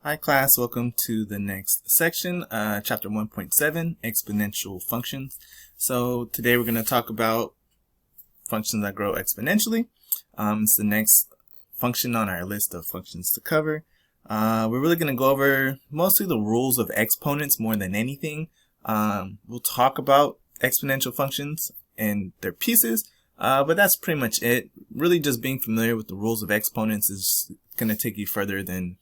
Hi class, welcome to the next section, chapter 1.7, Exponential Functions. So today we're going to talk about functions that grow exponentially. It's the next function on our list of functions to cover. We're really going to go over mostly the rules of exponents more than anything. We'll talk about exponential functions and their pieces, but that's pretty much it. Really just being familiar with the rules of exponents is going to take you further than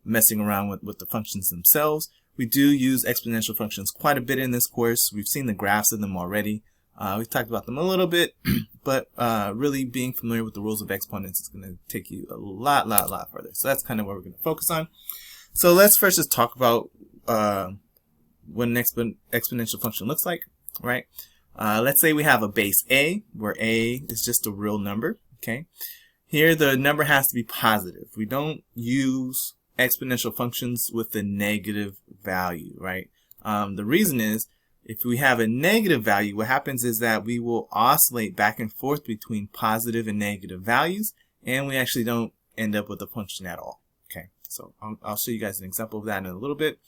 messing around with the functions themselves. We do use exponential functions quite a bit in this course. We've seen the graphs of them already. We've talked about them a little bit, but really being familiar with the rules of exponents is going to take you a lot further. So that's kind of what we're going to focus on. So let's first just talk about what an exponential function looks like, right? Let's say we have a base a, where a is just a real number, okay? Here the number has to be positive. We don't use exponential functions with a negative value, right? The reason is, if we have a negative value, what happens is that we will oscillate back and forth between positive and negative values, and we actually don't end up with a function at all. Okay, so I'll show you guys an example of that in a little bit.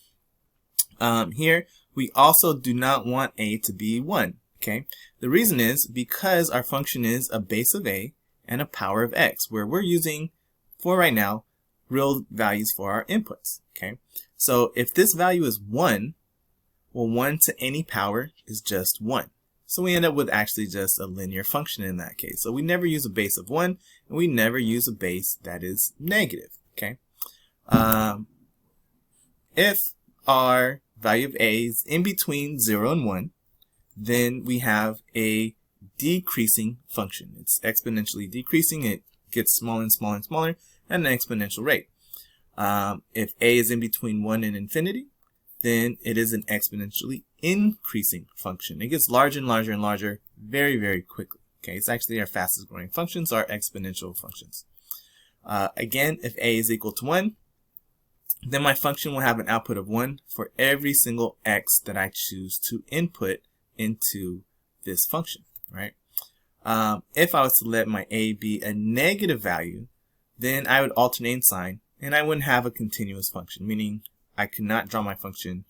Here, we also do not want a to be 1. Okay, the reason is because our function is a base of a and a power of x, where we're using, for right now, real values for our inputs. Okay, so if this value is 1, well, 1 to any power is just 1. So we end up with actually just a linear function in that case. So we never use a base of 1, and we never use a base that is negative. Okay, if our value of a is in between 0 and 1, then we have a decreasing function. It's exponentially decreasing. It gets smaller and smaller and smaller at an exponential rate. If a is in between 1 and infinity, then it is an exponentially increasing function. It gets larger and larger and larger very quickly. Okay, it's actually our fastest growing functions are exponential functions. Again, if a is equal to 1, then my function will have an output of 1 for every single x that I choose to input into this function, right? If I was to let my a be a negative value, then I would alternate in sign, and I wouldn't have a continuous function, meaning I could not draw my function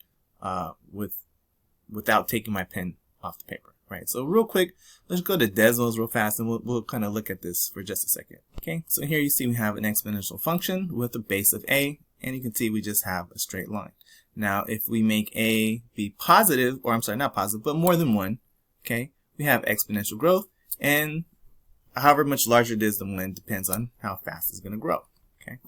without taking my pen off the paper, right? So real quick, let's go to decimals real fast, and we'll kind of look at this for just a second. Okay, so here you see we have an exponential function with a base of a, and you can see we just have a straight line. Now, if we make a be positive, or I'm sorry, not positive, but more than 1, okay, we have exponential growth, and however much larger it is than 1 depends on how fast it's going to grow. Okay.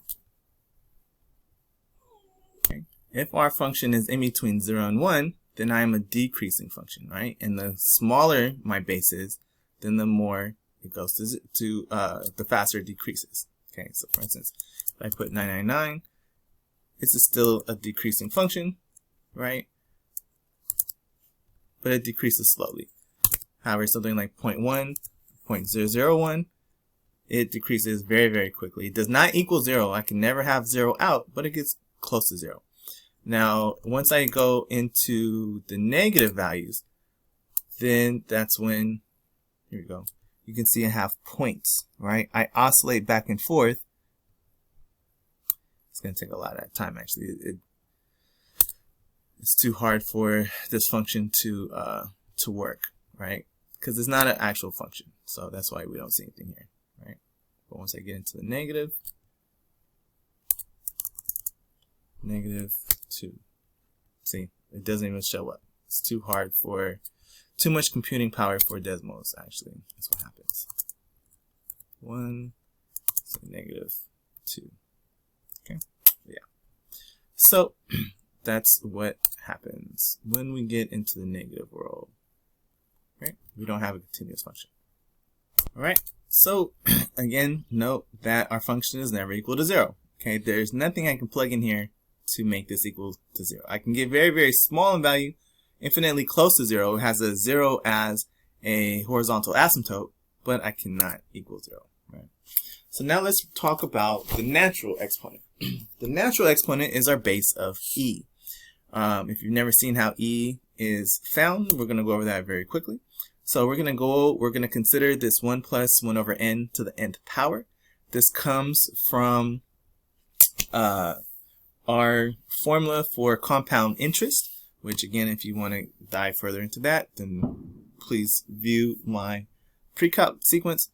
If our function is in between 0 and 1, then I am a decreasing function, right? And the smaller my base is, then the more it goes to the faster it decreases. Okay, so for instance, if I put 999, it's still a decreasing function, right? But it decreases slowly. However, something like 0.1, 0.001, it decreases very quickly. It does not equal 0. I can never have 0 out, but it gets close to 0. Now, once I go into the negative values, then that's when, here we go, you can see I have points, right? I oscillate back and forth. It's going to take a lot of time, actually. It's too hard for this function to work, right? Because it's not an actual function. So that's why we don't see anything here, right? But once I get into the negative 2, see, it doesn't even show up. It's too hard for, too much computing power for decimals, actually. That's what happens. 1, so -2. Okay, yeah. So that's what happens when we get into the negative world, right? We don't have a continuous function. All right, so again, note that our function is never equal to 0. Okay, there's nothing I can plug in here to make this equal to 0. I can get very small in value, infinitely close to 0. It has a 0 as a horizontal asymptote, but I cannot equal 0. Right? So now let's talk about the natural exponent. The natural exponent is our base of e. If you've never seen how e is found, we're going to go over that very quickly. So we're going to consider this 1 plus 1 over n to the nth power. This comes from our formula for compound interest, which again, if you want to dive further into that, then please view my pre-calc sequence.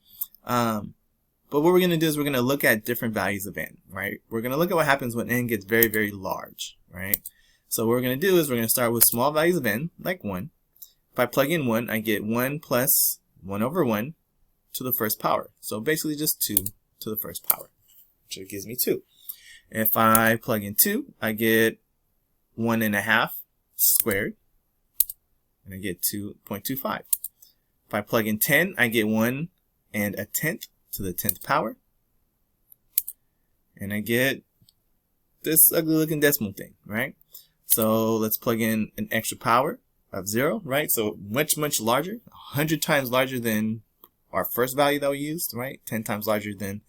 But what we're going to do is we're going to look at different values of n, right? We're going to look at what happens when n gets very, very large, right? So what we're going to do is we're going to start with small values of n, like 1. If I plug in 1, I get 1 plus 1 over 1 to the first power. So basically just 2 to the first power, which gives me 2. If I plug in 2, I get 1.5 squared, and I get 2.25. If I plug in 10, I get 1 1/10 to the 10th power, and I get this ugly looking decimal thing, right? So let's plug in an extra power of 0, right? So much, much larger, 100 times larger than our first value that we used, right? 10 times larger than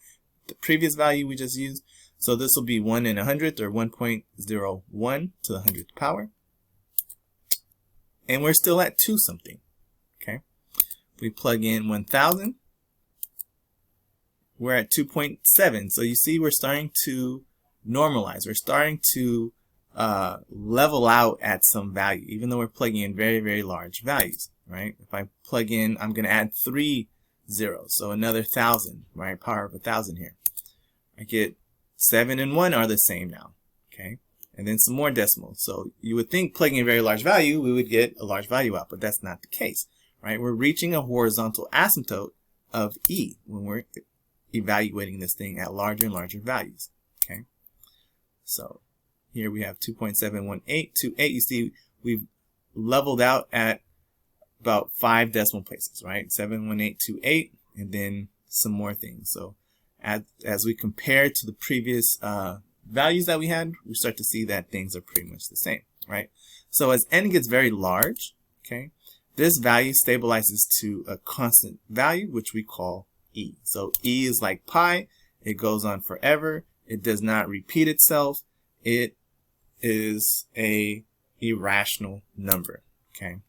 the previous value we just used. So this will be 1 100th, or 1.01 to the 100th power. And we're still at 2 something, okay? If we plug in 1000, we're at 2.7. So you see we're starting to normalize. We're starting to level out at some value, even though we're plugging in very, very large values, right? If I plug in, I'm going to add 3 zeros, so another 1,000, right? Power of 1,000 here. I get 7 and 1 are the same now, okay? And then some more decimals. So you would think plugging in a very large value, we would get a large value out, but that's not the case, right? We're reaching a horizontal asymptote of E when we're evaluating this thing at larger and larger values, okay? So here we have 2.71828. You see we've leveled out at about 5 decimal places, right? 71828, and then some more things. So as we compare to the previous values that we had, we start to see that things are pretty much the same, right? So as n gets very large, okay, this value stabilizes to a constant value, which we call e. So e is like pi. It goes on forever. It does not repeat itself. It is a irrational number, okay?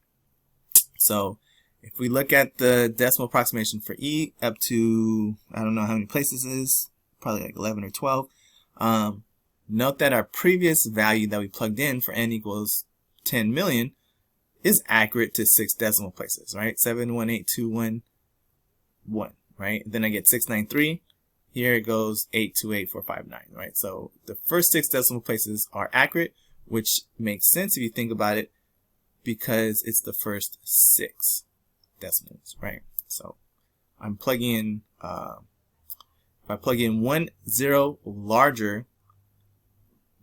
So if we look at the decimal approximation for e up to, I don't know how many places it is, probably like 11 or 12, note that our previous value that we plugged in for n equals 10 million is accurate to 6 decimal places, right? 71821, right? Then I get 693. Here it goes 828459, right? So the first 6 decimal places are accurate, which makes sense if you think about it, because it's the first 6 decimals, right? So I'm plugging in, if I plug in 1 0 larger,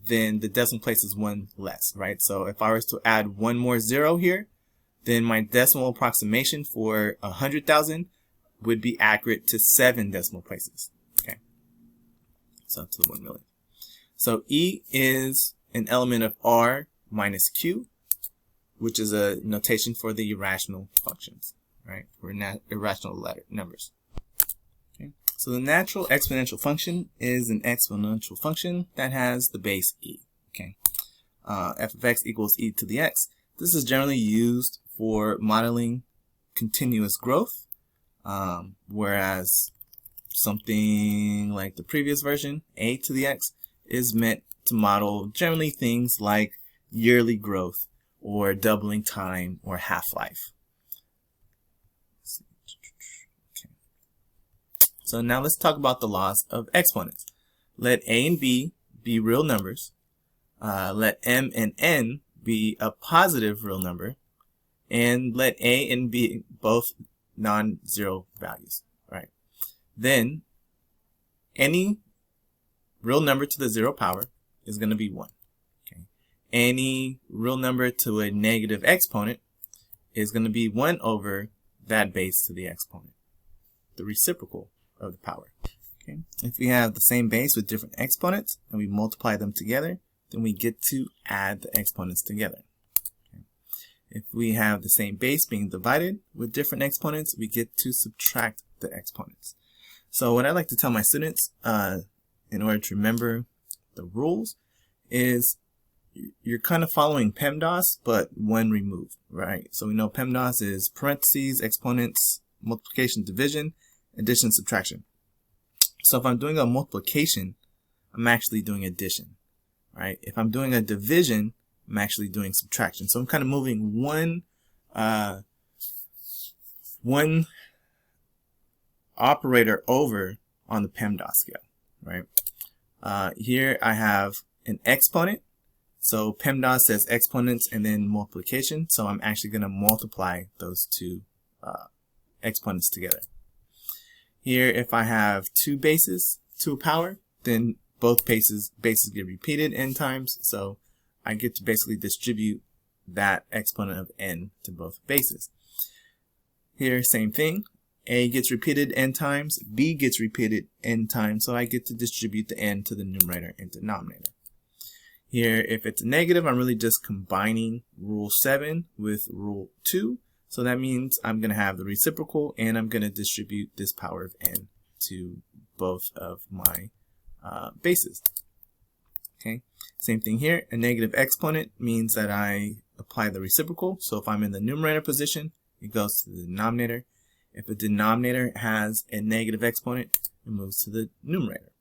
then the decimal place is 1 less, right? So if I was to add 1 more 0 here, then my decimal approximation for 100,000 would be accurate to 7 decimal places, okay? So to the 1 million. So E is an element of R minus Q, which is a notation for the irrational functions, right? For irrational numbers. Okay. So the natural exponential function is an exponential function that has the base e. Okay. F of x equals e to the x. This is generally used for modeling continuous growth, whereas something like the previous version, a to the x, is meant to model generally things like yearly growth or doubling time or half-life. Okay. So now let's talk about the laws of exponents. Let a and b be real numbers. Let m and n be a positive real number. And let a and b both non-zero values, right? Then any real number to the 0 power is going to be 1. Okay. Any real number to a negative exponent is going to be 1 over that base to the exponent, the reciprocal of the power. Okay. If we have the same base with different exponents and we multiply them together, then we get to add the exponents together. Okay. If we have the same base being divided with different exponents, we get to subtract the exponents. So what I like to tell my students in order to remember the rules is you're kind of following PEMDAS, but one removed, right? So we know PEMDAS is parentheses, exponents, multiplication, division, addition, subtraction. So if I'm doing a multiplication I'm actually doing addition, right? If I'm doing a division, I'm actually doing subtraction. So I'm kind of moving one operator over on the PEMDAS scale, right? Here I have an exponent. So PEMDAS says exponents and then multiplication. So I'm actually going to multiply those two exponents together. Here, if I have two bases to a power, then both bases get repeated n times. So I get to basically distribute that exponent of n to both bases. Here, same thing. A gets repeated n times, B gets repeated n times, so I get to distribute the n to the numerator and denominator. Here, if it's a negative, I'm really just combining rule 7 with rule 2. So that means I'm going to have the reciprocal, and I'm going to distribute this power of n to both of my bases. Okay, same thing here. A negative exponent means that I apply the reciprocal. So if I'm in the numerator position, it goes to the denominator. If a denominator has a negative exponent, it moves to the numerator.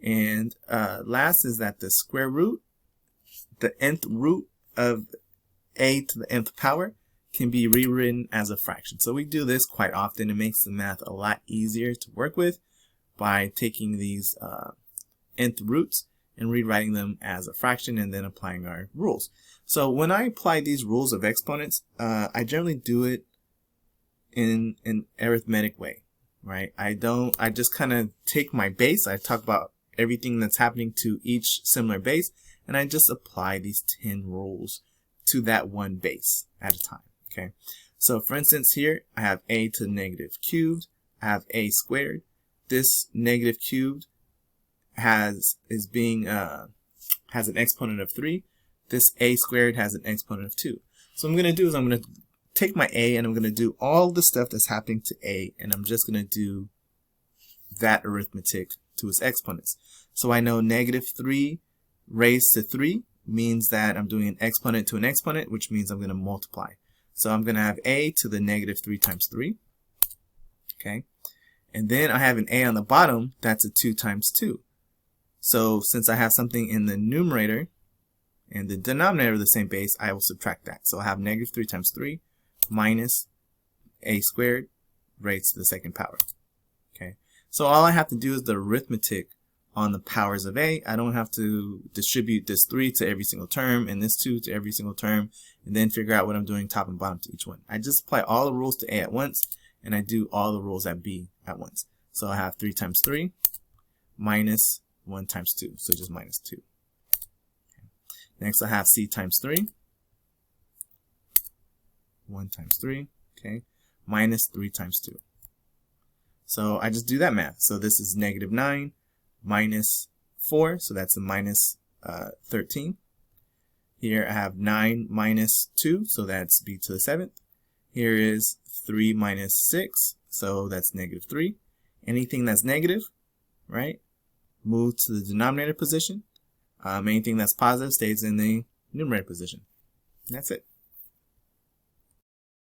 And last is that the square root, the nth root of a to the nth power, can be rewritten as a fraction. So we do this quite often. It makes the math a lot easier to work with by taking these nth roots and rewriting them as a fraction and then applying our rules. So when I apply these rules of exponents, I generally do it in an arithmetic way, right? I just kind of take my base. I talk about everything that's happening to each similar base, and I just apply these 10 rules to that one base at a time. Okay, so for instance here I have a to the negative cubed, I have a squared. This negative cubed has an exponent of 3. This a squared has an exponent of 2. So what I'm going to do is I'm going to take my a and I'm going to do all the stuff that's happening to a, and I'm just going to do that arithmetic to its exponents. So I know negative 3 raised to 3 means that I'm doing an exponent to an exponent, which means I'm going to multiply. So I'm going to have a to the negative 3 times 3. Okay. And then I have an a on the bottom, that's a 2 times 2. So since I have something in the numerator and the denominator of the same base, I will subtract that. So I have negative 3 times 3 minus a squared raised to the second power. Okay. So all I have to do is the arithmetic on the powers of a. I don't have to distribute this 3 to every single term and this 2 to every single term and then figure out what I'm doing top and bottom to each one. I just apply all the rules to a at once and I do all the rules at b at once. So I have 3 times 3 minus 1 times 2, so just minus 2. Okay. Next I have c times 3, 1 times 3, okay, minus 3 times 2. So I just do that math. So this is negative 9 minus 4, so that's a minus 13. Here I have 9 minus 2, so that's b to the 7th. Here is 3 minus 6, so that's negative 3. Anything that's negative, right, moves to the denominator position. Anything that's positive stays in the numerator position. And that's it.